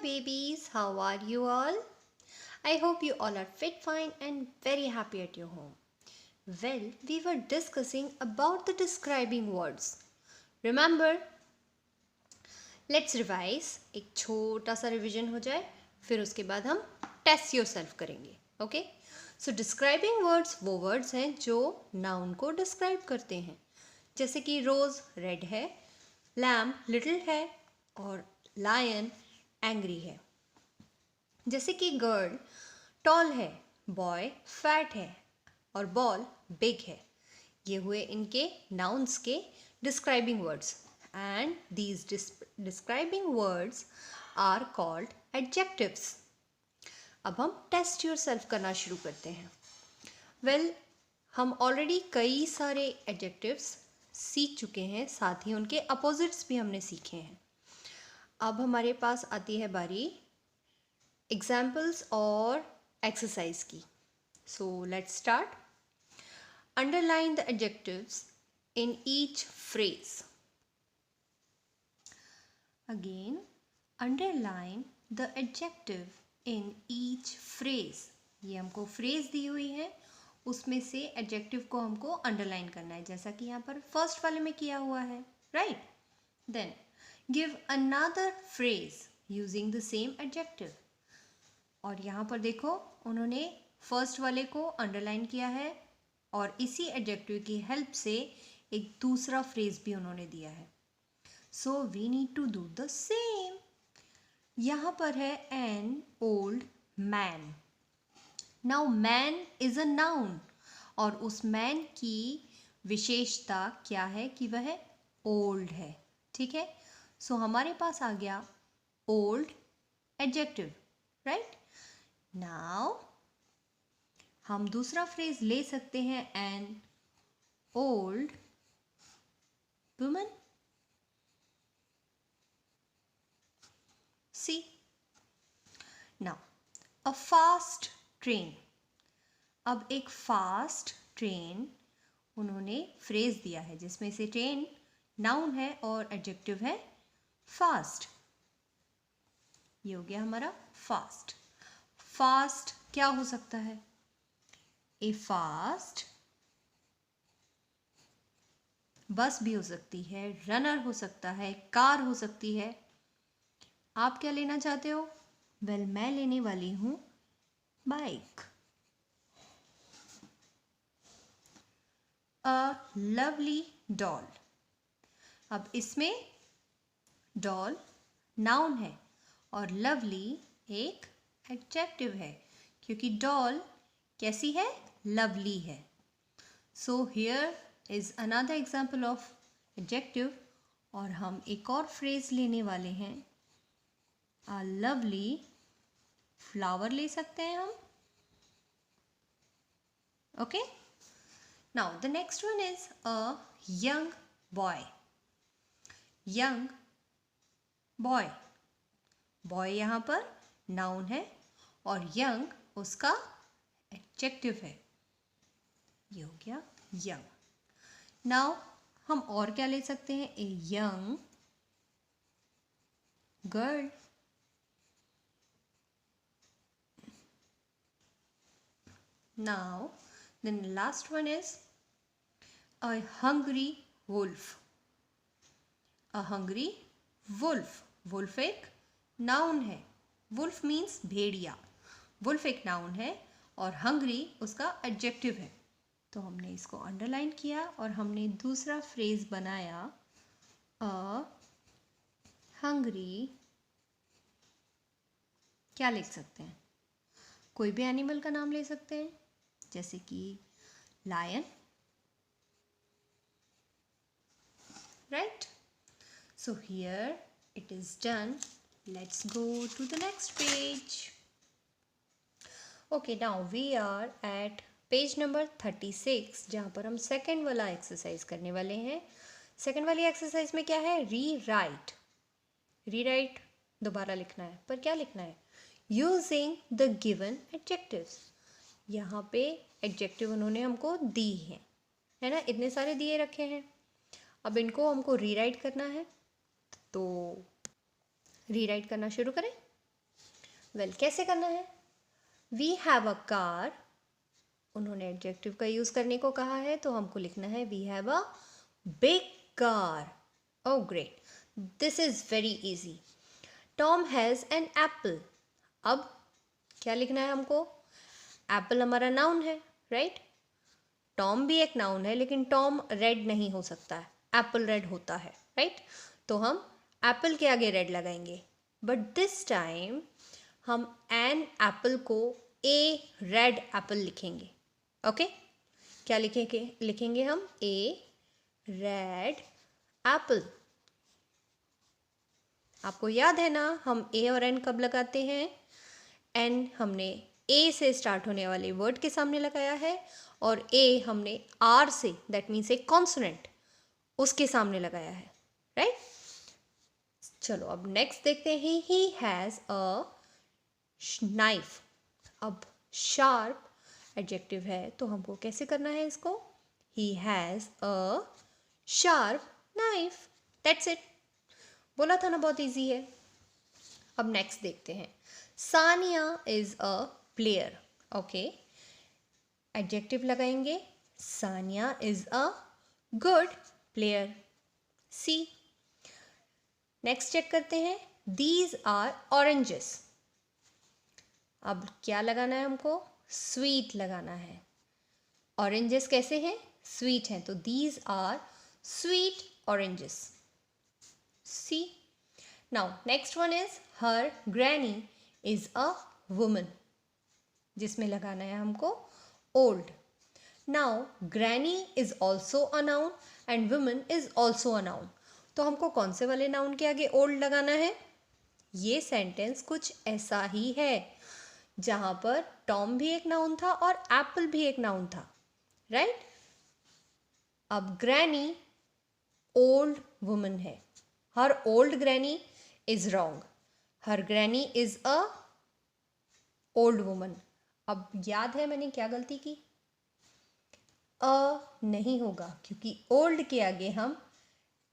babies, how are you all? I hope you all are fit, fine, and very happy at your home. Well, we were discussing about the describing words. Remember? Let's revise. एक छोटा सा revision हो जाए, फिर उसके बाद हम test yourself करेंगे. ओके? सो डिस्क्राइबिंग वर्ड्स वो वर्ड्स हैं जो नाउन को डिस्क्राइब करते हैं. जैसे कि रोज रेड है, लैम लिटिल है और लायन एंग्री है. जैसे कि गर्ल टॉल है, बॉय फैट है और बॉल बिग है. ये हुए इनके नाउन्स के describing words and these describing words are called adjectives. अब हम टेस्ट योरसेल्फ करना शुरू करते हैं. वेल, हम ऑलरेडी कई सारे एडजेक्टिव्स सीख चुके हैं, साथ ही उनके अपोजिट्स भी हमने सीखे हैं. अब हमारे पास आती है बारी एग्जाम्पल्स और एक्सरसाइज की. So let's start. Underline the adjectives in each phrase. Again, underline the adjective in each phrase. ये हमको phrase दी हुई है, उसमें से adjective को हमको underline करना है, जैसा कि यहाँ पर first वाले में किया हुआ है, right? Then give another phrase using the same adjective. और यहाँ पर देखो, उन्होंने first वाले को underline किया है और इसी adjective की help से एक दूसरा फ्रेज भी उन्होंने दिया है. So we need to do the same. यहाँ पर है an old man. Now man is a noun और उस मैन की विशेषता क्या है कि वह ओल्ड है. ठीक है, सो हमारे पास आ गया ओल्ड एडजेक्टिव, राइट. नाउ हम दूसरा फ्रेज ले सकते हैं, an old woman. See, now a fast train. अब एक फास्ट ट्रेन उन्होंने फ्रेज दिया है जिसमें से ट्रेन नाउन है और एडजेक्टिव है फास्ट. ये हो गया हमारा फास्ट. फास्ट क्या हो सकता है? ए फास्ट बस भी हो सकती है, रनर हो सकता है, कार हो सकती है. आप क्या लेना चाहते हो? वेल, मैं लेने वाली हूं बाइक. A lovely doll. अब इसमें डॉल नाउन है और लवली एक एडजेक्टिव है, क्योंकि डॉल कैसी है? लवली है. So here is another example of adjective. और हम एक और फ्रेज लेने वाले हैं. अ लवली फ्लावर ले सकते हैं हम. Okay, now the next one is a young boy. Young boy, boy यहाँ पर नाउन है और यंग उसका एडजेक्टिव है. ये हो गया यंग. नाउ हम और क्या ले सकते हैं? A young girl. Now then last one is a hungry wolf. A hungry wolf. Wolf एक नाउन है. वुल्फ मीन्स भेड़िया. वुल्फ एक नाउन है और हंग्री उसका एडजेक्टिव है. तो हमने इसको अंडरलाइन किया और हमने दूसरा फ्रेज बनाया अ हंग्री. क्या लिख सकते हैं? कोई भी एनिमल का नाम ले सकते हैं, जैसे कि lion, right. So here it is done. Let's go to the next page. Okay, now we are at page number 36, जहाँ पर हम सेकेंड वाला एक्सरसाइज करने वाले हैं. सेकेंड वाली एक्सरसाइज में क्या है? री राइट. री राइट दोबारा लिखना है, पर क्या लिखना है? Using the given adjectives. यहाँ पे एडजेक्टिव उन्होंने हमको दी है ना, इतने सारे दिए रखे हैं. अब इनको हमको री राइट करना है, तो री राइट करना शुरू करें. वेल कैसे करना है? वी हैव अ कार, उन्होंने एडजेक्टिव का यूज़ करने को कहा है तो हमको लिखना है we have a big car. Oh great, this is very easy. Tom has an apple. अब क्या लिखना है हमको? एप्पल हमारा नाउन है, राइट? टॉम भी एक नाउन है, लेकिन टॉम रेड नहीं हो सकता है, एप्पल रेड होता है, राइट? तो हम एप्पल के आगे रेड लगाएंगे, बट दिस टाइम हम एन एप्पल को ए रेड एप्पल लिखेंगे. ओके, क्या लिखेंगे हम? ए रेड एप्पल. आपको याद है ना हम ए और एन कब लगाते हैं? एन हमने ए से स्टार्ट होने वाले वर्ड के सामने लगाया है और ए हमने आर से, दैट मीन्स ए कॉन्सोनेंट, उसके सामने लगाया है, राइट? चलो अब नेक्स्ट देखते हैं. He has a knife. अब शार्प एडजेक्टिव है तो हमको कैसे करना है इसको? He has a sharp knife. That's it. बोला था ना बहुत इजी है. अब नेक्स्ट देखते हैं. Sania is a player. Okay, adjective लगाएंगे. Sania is a good player. See. Next check करते हैं. These are oranges. अब क्या लगाना है हमको? स्वीट लगाना है. ऑरेंजेस कैसे हैं? स्वीट हैं, तो these are sweet oranges. See. Now next one is her granny is a woman, जिसमें लगाना है हमको old. Now granny is also a noun and woman is also a noun, तो हमको कौन से वाले नाउन के आगे ओल्ड लगाना है? ये सेंटेंस कुछ ऐसा ही है जहां पर टॉम भी एक नाउन था और एप्पल भी एक नाउन था, राइट? अब ग्रैनी ओल्ड वुमन है. Her old granny is wrong. Her granny is a old woman. अब याद है मैंने क्या गलती की? अ नहीं होगा क्योंकि ओल्ड के आगे हम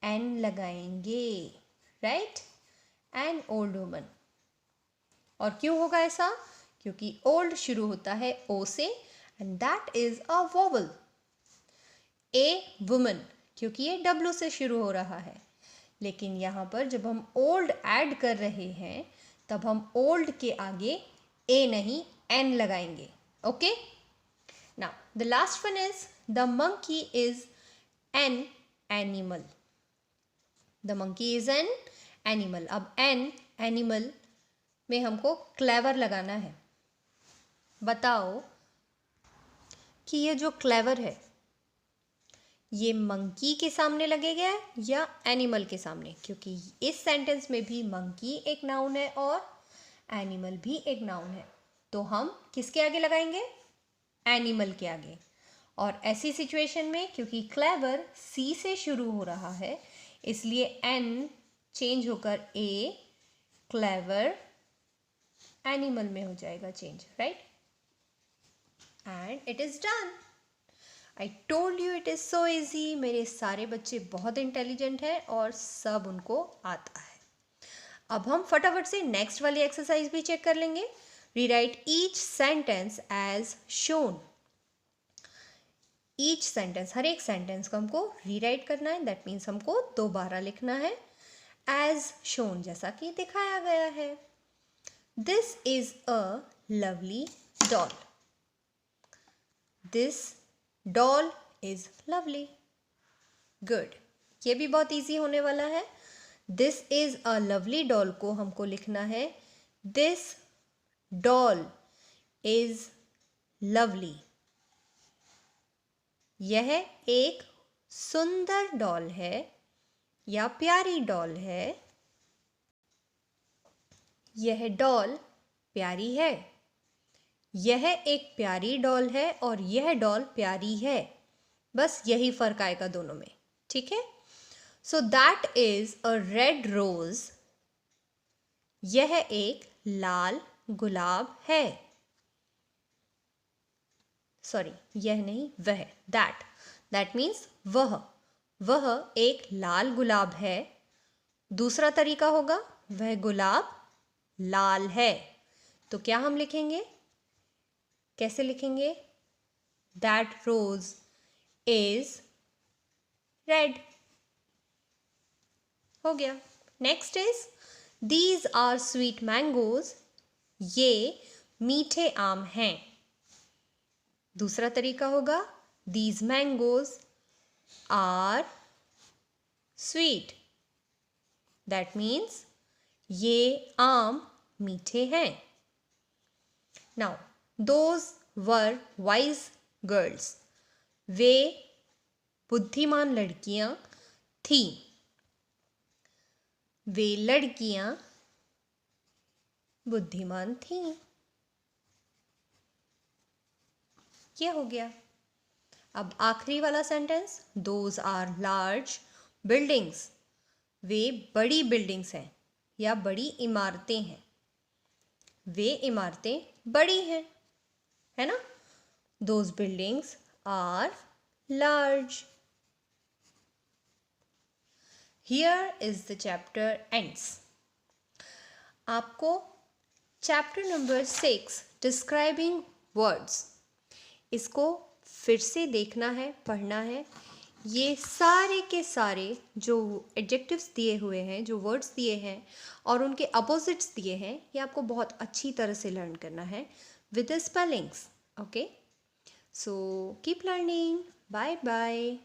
एन लगाएंगे, राइट? An old woman. और क्यों होगा ऐसा? क्योंकि ओल्ड शुरू होता है ओ से and that is a vowel. A woman क्योंकि ये डब्ल्यू से शुरू हो रहा है, लेकिन यहाँ पर जब हम ओल्ड ऐड कर रहे हैं तब हम ओल्ड के आगे ए नहीं एन लगाएंगे. Okay, now the last one is the monkey is an animal. The monkey is an animal. अब एन एनिमल में हमको क्लेवर लगाना है. बताओ कि ये जो क्लेवर है ये मंकी के सामने लगेगा या एनिमल के सामने? क्योंकि इस सेंटेंस में भी मंकी एक नाउन है और एनिमल भी एक नाउन है, तो हम किसके आगे लगाएंगे? एनिमल के आगे. और ऐसी सिचुएशन में क्योंकि क्लेवर सी से शुरू हो रहा है इसलिए एन चेंज होकर ए क्लेवर एनिमल में हो जाएगा change, right? And it is done. I told you it is so easy. मेरे सारे बच्चे बहुत इंटेलिजेंट हैं और सब उनको आता है. अब हम फटाफट से नेक्स्ट वाली एक्सरसाइज भी चेक कर लेंगे. Rewrite each sentence as shown. Each sentence, हर एक सेंटेंस को हमको रीराइट करना है. दैट मीन्स हमको दोबारा लिखना है एज शोन, जैसा कि दिखाया गया है. This is a lovely doll. This doll is lovely. Good. ये भी बहुत इजी होने वाला है. This is a lovely doll को हमको लिखना है दिस डॉल इज लवली. यह एक सुंदर डॉल है या प्यारी डॉल है. यह डॉल प्यारी है. यह एक प्यारी डॉल है और यह डॉल प्यारी है. बस यही फर्क आएगा दोनों में, ठीक है? So that is a red rose. यह एक लाल गुलाब है. सॉरी, यह नहीं, वह. दैट मीन्स वह एक लाल गुलाब है. दूसरा तरीका होगा वह गुलाब लाल है. तो क्या हम लिखेंगे, कैसे लिखेंगे? That rose is red. हो गया। Next is these are sweet mangoes. ये मीठे आम हैं। दूसरा तरीका होगा these mangoes are sweet. That means ये आम मीठे हैं। Now those were wise girls. वे बुद्धिमान लड़कियां थी। वे लड़कियां बुद्धिमान थीं। ये हो गया। अब आखिरी वाला sentence, those are large buildings. वे बड़ी बिल्डिंग्स हैं या बड़ी इमारतें हैं। वे इमारतें बड़ी हैं, है ना? Those buildings are large. Here is the chapter ends. आपको चैप्टर नंबर 6 डिस्क्राइबिंग वर्ड्स, इसको फिर से देखना है, पढ़ना है। ये सारे के सारे जो एडजेक्टिव्स दिए हुए हैं, जो वर्ड्स दिए हैं और उनके अपोजिट्स दिए हैं, ये आपको बहुत अच्छी तरह से लर्न करना है with the spellings. Okay, so keep learning. Bye bye.